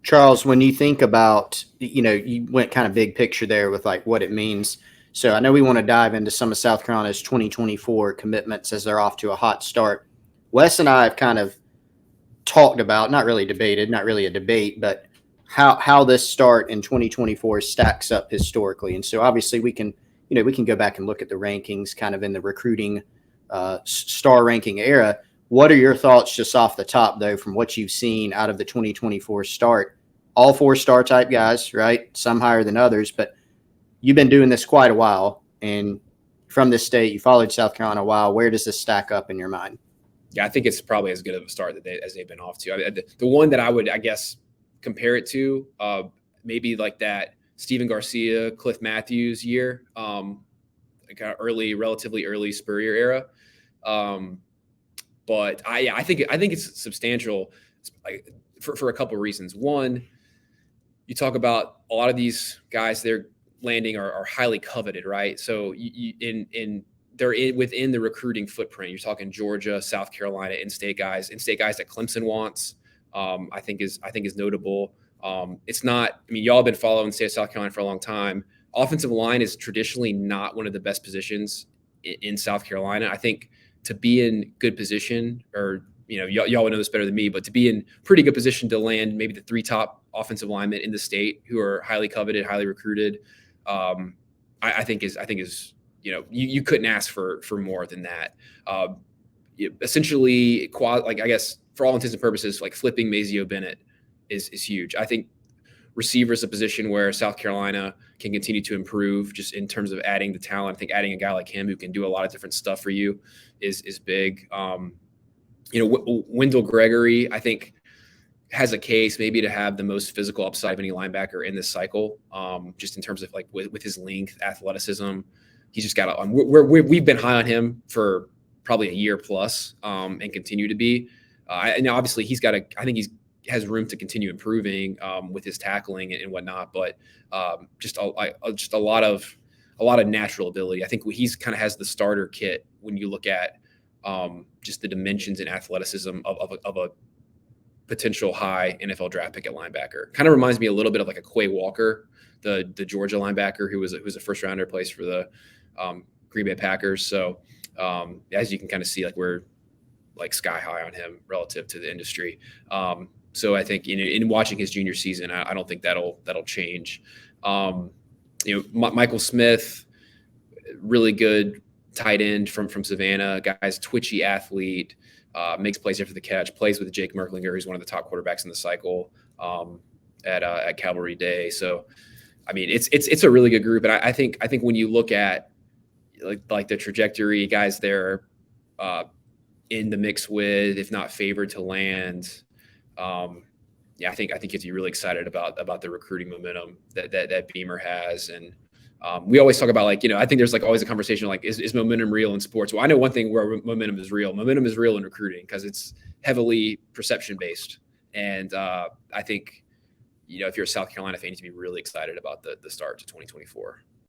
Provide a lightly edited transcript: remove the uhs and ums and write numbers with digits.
Charles, when you think about, you went kind of big picture there with like what it means. So I know we want to dive into some of South Carolina's 2024 commitments as they're off to a hot start. Wes and I have kind of talked about, not really debated, not really a debate, but how this start in 2024 stacks up historically. And so obviously we can go back and look at the rankings kind of in the recruiting star ranking era. What are your thoughts just off the top though, from what you've seen out of the 2024 start? All four-star type guys, right? Some higher than others, but you've been doing this quite a while. And from this state, you followed South Carolina a while. Where does this stack up in your mind? Yeah, I think it's probably as good of a start as they've been off to. I mean, the one that I would, I guess, compare it to, maybe like that Stephen Garcia, Cliff Matthews year, like relatively early Spurrier era. But I think it's substantial, like for a couple of reasons. One, you talk about a lot of these guys they're landing are highly coveted, right? So they're within the recruiting footprint. You're talking Georgia, South Carolina, in-state guys that Clemson wants. I think is notable. It's not. I mean, y'all have been following the state of South Carolina for a long time. Offensive line is traditionally not one of the best positions in South Carolina. I think to be in good position, or y'all would know this better than me, but to be in pretty good position to land maybe the 3 top offensive linemen in the state who are highly coveted, highly recruited, I think is you couldn't ask for more than that. Essentially, like I guess for all intents and purposes, like flipping Mazeo Bennett is huge. I think receiver is a position where South Carolina can continue to improve just in terms of adding the talent. I think adding a guy like him who can do a lot of different stuff for you is big. Wendell Gregory, I think, has a case maybe to have the most physical upside of any linebacker in this cycle, just in terms of like with his length, athleticism. He's just got we've been high on him for probably a year plus, and continue to be. And obviously I think he has room to continue improving with his tackling and whatnot, but just a lot of natural ability. I think he's kind of has the starter kit when you look at just the dimensions and athleticism of a potential high NFL draft pick at linebacker. Kind of reminds me a little bit of like a Quay Walker, the Georgia linebacker who was a first rounder, plays for the Green Bay Packers. So as you can kind of see, like we're like sky high on him relative to the industry. So I think in watching his junior season, I don't think that'll change. Michael Smith, really good tight end from Savannah, guy's twitchy athlete, makes plays after the catch, plays with Jake Merklinger, who's one of the top quarterbacks in the cycle at Cavalry Day. So, I mean, it's a really good group, and I think when you look at like the trajectory, guys they're in the mix with, if not favored to land. I think you have to be really excited about the recruiting momentum that Beamer has. And we always talk about I think there's like always a conversation like, is momentum real in sports? Well, I know one thing where momentum is real. Momentum is real in recruiting because it's heavily perception based. And I think, if you're a South Carolina fan, you need to be really excited about the start to 2024.